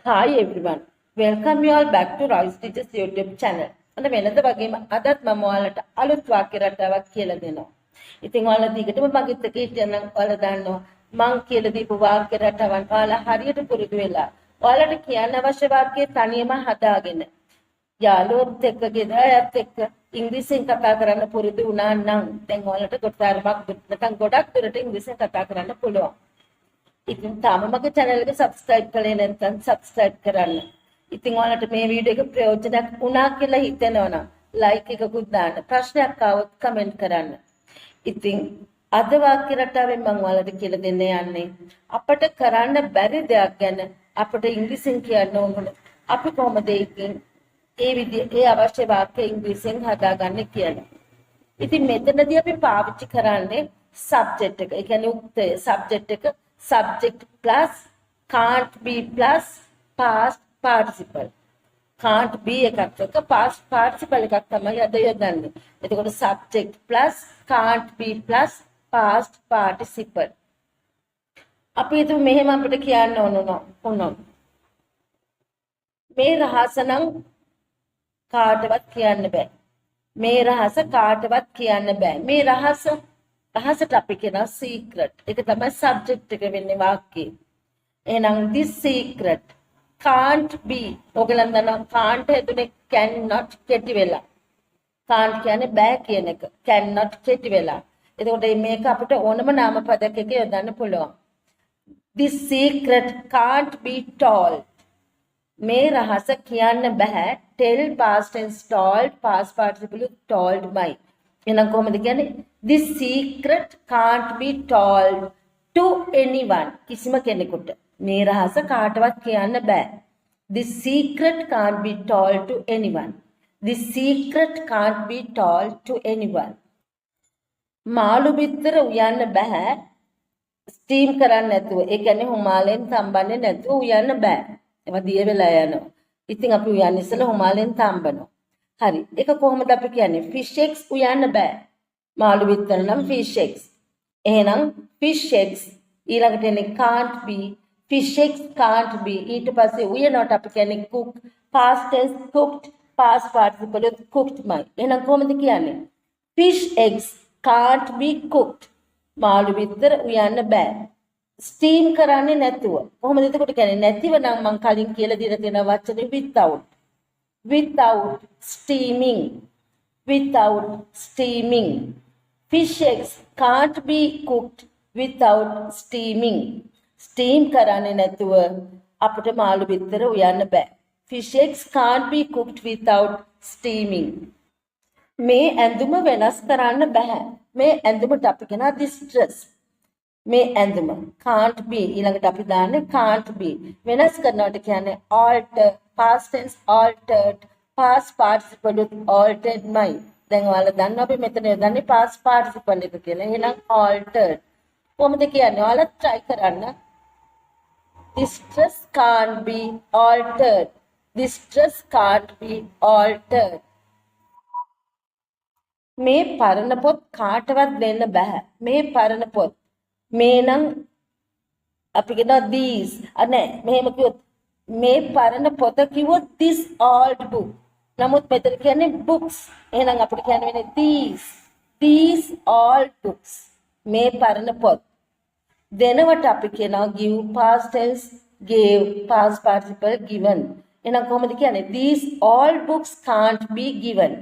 Hi everyone. Welcome you all back to Royce Teacher's YouTube channel. අද වෙනද වගේම අදත් මම ඔයාලට අලුත් වාක්‍ය රටාවක් කියලා දෙනවා. ඉතින් ඔයාලා දිගටම මගෙත් එක්ක හිටියනම් ඔයාලා දන්නවා මං කියලා දීපු වාක්‍ය රටාවන් ඔයාලා හරියට පුරුදු වෙලා ඔයාලට කියන්න අවශ්‍ය වාක්‍ය තනියම හදාගෙන යාළුවොත් එක්ක ගෙදරත් එක්ක ඉංග්‍රීසියෙන් කතා කරන්න පුරුදු වුණා නම් දැන් ඔයාලට ගොඩක් දුරට ඉංග්‍රීසියෙන් කතා කරන්න පුළුවන්. ඉතින් තාම මගේ channel එක subscribe කරලා නැත්නම් subscribe කරන්න. ඉතින් ඔයාලට මේ වීඩියෝ එක ප්‍රයෝජනක් වුණා කියලා හිතෙනවා නම් like එකකුත් දාන්න. ප්‍රශ්නයක් ආවොත් comment කරන්න. ඉතින් අද වාක්‍ය රටාවෙන් මම ඔයාලට කියලා දෙන්න යන්නේ අපිට කරන්න බැරි දෙයක් ගැන අපිට ඉංග්‍රීසියෙන් කියන්න ඕන. අපි කොහොමද ඒ අවශ්‍ය වාක්‍ය ඉංග්‍රීසියෙන් හදාගන්නේ කියලා. ඉතින් මෙතනදී අපි පාවිච්චි කරන්නේ subject එක. ඒ කියන්නේ උක්තය subject එක subject plus can't be plus past participle. can't be එකක් එක past participle එකක් තමයි අද යොදන්නේ. එතකොට subject plus can't be plus past participle. අපි හිතමු මෙහෙම අපිට කියන්න ඕන. මේ රහස නම් කාටවත් කියන්න බෑ. මේ රහස කාටවත් කියන්න බෑ. මේ රහසට අපි කියනවා secret. ඒක තමයි subject එක වෙන්නේ වාක්‍යයේ. එහෙනම් this secret can't be. ඔයගලන් දන්නවා can't හැදුනේ cannot කෙටි වෙලා. can't කියන්නේ බෑ කියන එක. cannot කෙටි වෙලා. එතකොට මේක අපිට ඕනම නාමපදයක් එක යොදන්න පුළුවන්. This secret can't be told. මේ රහස කියන්න බෑ. tell past tense told past participle told by. එහෙනම් කොහොමද කියන්නේ? This secret can't be told to anyone. කිසිම කෙනෙකුට මේ රහස කාටවත් කියන්න බෑ. This secret can't be told to anyone. This secret can't be told to anyone. මාළු බිත්තර උයන්න බෑ. ස්ටීම් කරන්න නැතුව. ඒ කියන්නේ හුමාලෙන් තම්බන්නේ නැතුව උයන්න බෑ. ඒවා දිය වෙලා යනවා. ඉතින් අපි උයන්න ඉස්සෙල්ලා හුමාලෙන් තම්බනවා. හරි. ඒක කොහොමද අපි කියන්නේ? fish eggs උයන්න බෑ. මාළු බිත්තර නම් fish eggs. එහෙනම් fish eggs ඊළඟට එන්නේ can't be. fish eggs can't be. ඊට පස්සේ උයනට අපි කියන්නේ cook. past tense cooked. past participle cooked මයි. එහෙනම් කොහොමද කියන්නේ? fish eggs can't be cooked. මාළු බිත්තර උයන්න බෑ. ස්ටීම් කරන්නේ නැතුව. කොහොමද එතකොට කියන්නේ? නැතිව නම් මම කලින් කියලා දීලා තියෙන වචනේ without. without steaming. without steaming. Fish eggs can't be cooked without steaming. Steam කරන්නේ නැතුව අපිට මාළු බිත්තර උයන්න බෑ. Fish eggs can't be cooked without steaming. මේ ඇඳුම වෙනස් කරන්න බෑ. මේ ඇඳුමට අපි කියනවා this dress. මේ ඇඳුම can't be ඊළඟට අපි දාන්නේ can't be. වෙනස් කරනවට කියන්නේ alter, past tense altered, past participle altered මයි. දැන් ඔයාලා දන්නවා අපි මෙතන යොදන්නේ past participle එක කියලා. එහෙනම් altered. කොහොමද කියන්නේ? ඔයාලා try කරන්න. This dress can't be altered. This dress can't be altered. මේ පරණ පොත් කාටවත් දෙන්න බෑ. මේ පරණ පොත්. මේ නම් අපි කියනවා these. අනේ මෙහෙම කිව්වොත් මේ පරණ පොත කිව්වොත් this old book. නමුත් මෙතන කියන්නේ books. එහෙනම් අපිට කියන්න වෙන්නේ these old books. මේ පරණ පොත්. දෙනවට අපි කියනවා give past tense gave past participle given. එහෙනම් කොහොමද කියන්නේ? These old books can't be given.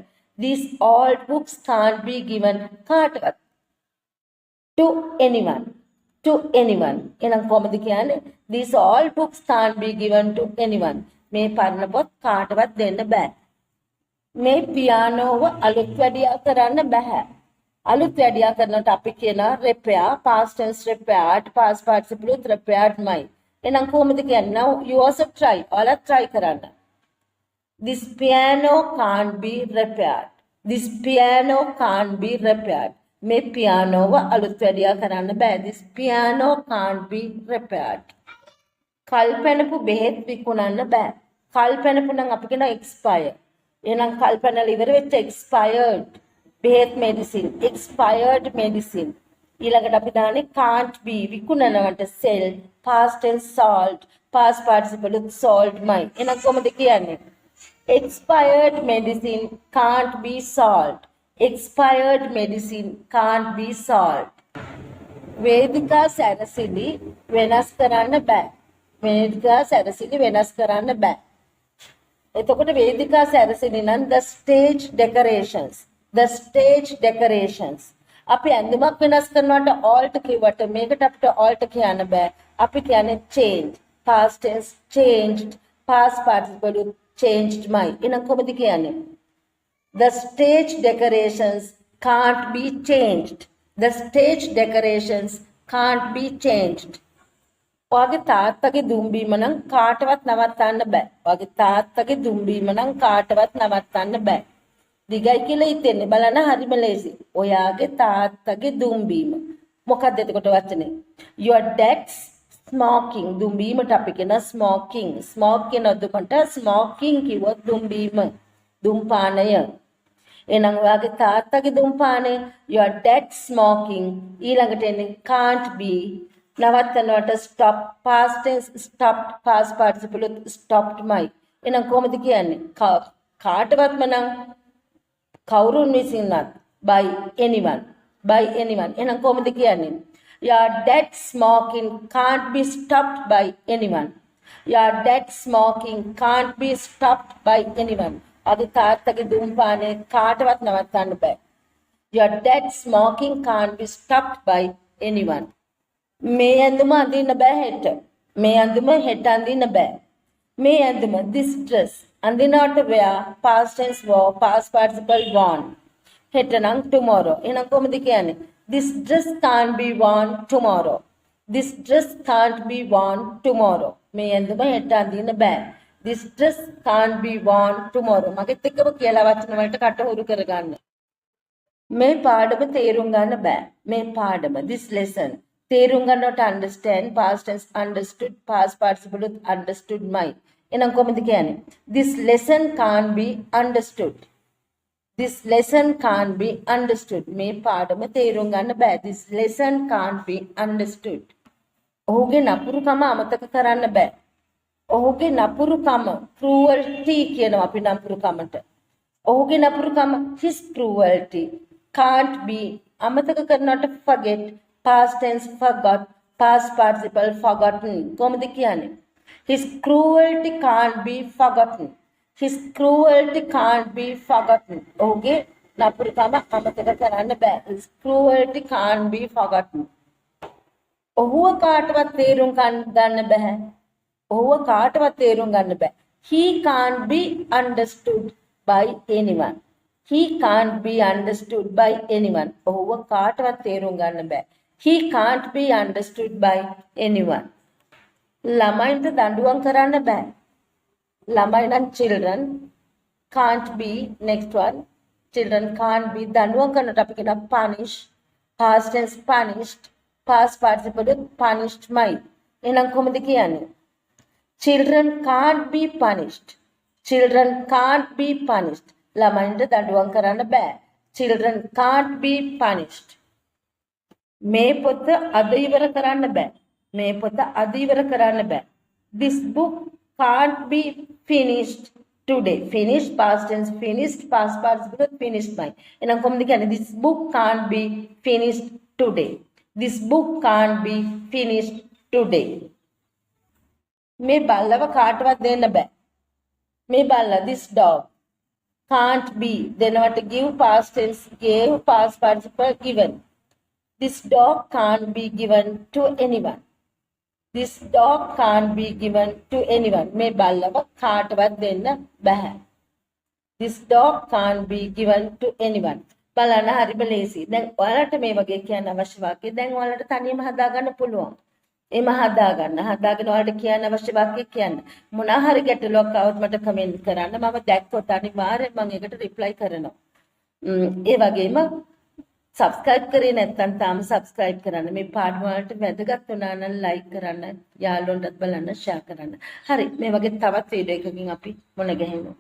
These old books can't be given කාටවත්. To anyone. To anyone. එහෙනම් කොහොමද කියන්නේ? These old books can't be given to anyone. මේ පරණ පොත් කාටවත් දෙන්න බෑ. මේ පියානෝව අලුත් වැඩියා කරන්න බෑ. අලුත් වැඩියා කරනකොට අපි කියනවා repair, past tense repaired, past participle repaired මයි. එහෙනම් කොහොමද කියන්නේ? Now you also try. ඔයාලා try කරන්න. This piano can't be repaired. This piano can't be repaired. මේ පියානෝව අලුත් වැඩියා කරන්න බෑ. This piano can't be repaired. කල්පැනපු බෙහෙත් විකුණන්න බෑ. කල්පැනපු නම් අපි කියනවා expire. එහෙනම් කල්පැනලා ඉවර වෙච්ච expired බෙහෙත් medicine, expired medicine. ඊළඟට අපි දාන්නේ can't be විකුණනවට sell, past tense sold, past participle solved my. එහෙනම් කොහොමද කියන්නේ? Expired medicine can't be solved. Expired medicine can't be solved. වේදිකා සැරසිලි වෙනස් කරන්න බෑ. වේදිකා සැරසිලි වෙනස් කරන්න බෑ. එතකොට වේදිකා සැරසිලි නම් the stage decorations. The stage decorations. අපි ඇඳුමක් වෙනස් කරනවට alt කිව්වට මේකට අපිට alt කියන්න බෑ. අපි කියන්නේ change. Past tense changed. Past participle changed my. එහෙනම් කොහොමද කියන්නේ? The stage decorations can't be changed. The stage decorations can't be changed. ඔයාගේ තාත්තගේ දුම්බීම නම් කාටවත් නවත්තන්න බෑ. ඔයාගේ තාත්තගේ දුම්බීම නම් කාටවත් නවත්තන්න බෑ. දිගයි කියලා හිතෙන්නේ බලන්න හරිම ලේසි. ඔයාගේ තාත්තගේ දුම්බීම. මොකක්ද එතකොට වචනේ? Your dad's smoking. දුම්බීමට අපි කියන smoking. smoke කියන ඔද්දකට smoking කිව්වොත් දුම්බීම. දුම්පානය. එහෙනම් ඔයාගේ තාත්තගේ දුම්පානය your dad smoking ඊළඟට එන්නේ can't be නවත්තනවට stop past tense stopped past participle stopped my එහෙනම් කොහොමද කියන්නේ කාටවත්ම නම් කවුරුන් විසින්වත් by anyone එහෙනම් කොහොමද කියන්නේ your dad smoking can't be stopped by anyone your dad smoking can't be stopped by anyone අගේ තාත්තගේ දුම්පානය කාටවත් නවත්තන්න බෑ. Your dad smoking can't be stopped by anyone. මේ ඇඳුම අඳින්න බෑ හෙට. මේ ඇඳුම හෙට අඳින්න බෑ. මේ ඇඳුම this dress අඳිනවට wear past tense wore past participle worn. හෙට නම් tomorrow. එහෙනම් කොහොමද කියන්නේ? This dress can't be worn tomorrow. This dress can't be worn tomorrow. මේ ඇඳුම හෙට අඳින්න බෑ. This dress can't be worn tomorrow. මගෙත් එක්කම කියලා වචන වලට කටහුරු කරගන්න. මේ පාඩම තේරුම් ගන්න බෑ. මේ පාඩම this lesson තේරුම් ගන්නට understand past tense understood past participle understood my. එහෙනම් කොහොමද කියන්නේ? This lesson can't be understood. This lesson can't be understood. මේ පාඩම තේරුම් ගන්න බෑ. This lesson can't be understood. ඔහුගේ නපුරුකම අමතක කරන්න බෑ. ඔහුගේ නපුරුකම cruelty කියනවා අපි නපුරුකමට. ඔහුගේ නපුරුකම his cruelty can't be අමතක කරනවට forget past tense forgot past participle forgotten කොහොමද කියන්නේ? His cruelty can't be forgotten. His cruelty can't be forgotten. ඔහුගේ නපුරුකම අමතක කරන්න බෑ. His cruelty can't be forgotten. ඔහුව කාටවත් තේරුම් ගන්න බෑ. ඔහුව කාටවත් තේරුම් ගන්න බෑ. He can't be understood by anyone. He can't be understood by anyone. ඔහුව කාටවත් තේරුම් ගන්න බෑ. He can't be understood by anyone. ළමයින්ට දඬුවම් කරන්න බෑ. ළමයි නම් children can't be next one. Children can't be දඬුවම් කරනට අපි කියන punish past tense punished past participle punished my. එහෙනම් කොහොමද කියන්නේ? Children can't be punished. Children can't be punished. ළමයින්ට දඬුවම් කරන්න බෑ. Children can't be punished. මේ පොත අද ඉවර කරන්න බෑ. මේ පොත අද ඉවර කරන්න බෑ. This book can't be finished today. Finished past tense finished past participle finished by. එහෙනම් කොහොමද කියන්නේ? This book can't be finished today. This book can't be finished today. මේ බල්ලව කාටවත් දෙන්න බෑ. මේ බල්ලා this dog can't be දෙනවට give past tense gave past participle given. This dog can't be given to anyone. This dog can't be given to anyone. මේ බල්ලව කාටවත් දෙන්න බෑ. This dog can't be given to anyone. බලන්න හරිම ලේසි. දැන් ඔයාලට මේ වගේ කියන්න අවශ්‍ය වාක්‍ය දැන් ඔයාලට තනියම හදාගන්න පුළුවන්. එම හදාගන්න. හදාගෙන ඔයාලට කියන්න අවශ්‍ය වාක්‍ය කියන්න. මොනවා හරි ගැටලුවක් આવත් මට කමෙන්ට් කරන්න. මම දැක්කොත් අනිවාර්යෙන් මම ඒකට රිප්ලයි කරනවා. ඒ වගේම subscribe කරේ නැත්නම් තාම subscribe කරන්න. මේ පාඩම වලට වැදගත් වුණා නම් like කරන්න, යාළුවන්ටත් බලන්න, share කරන්න. හරි මේ වගේ තවත් වීඩියෝ එකකින් අපි මුණ ගැහෙමු.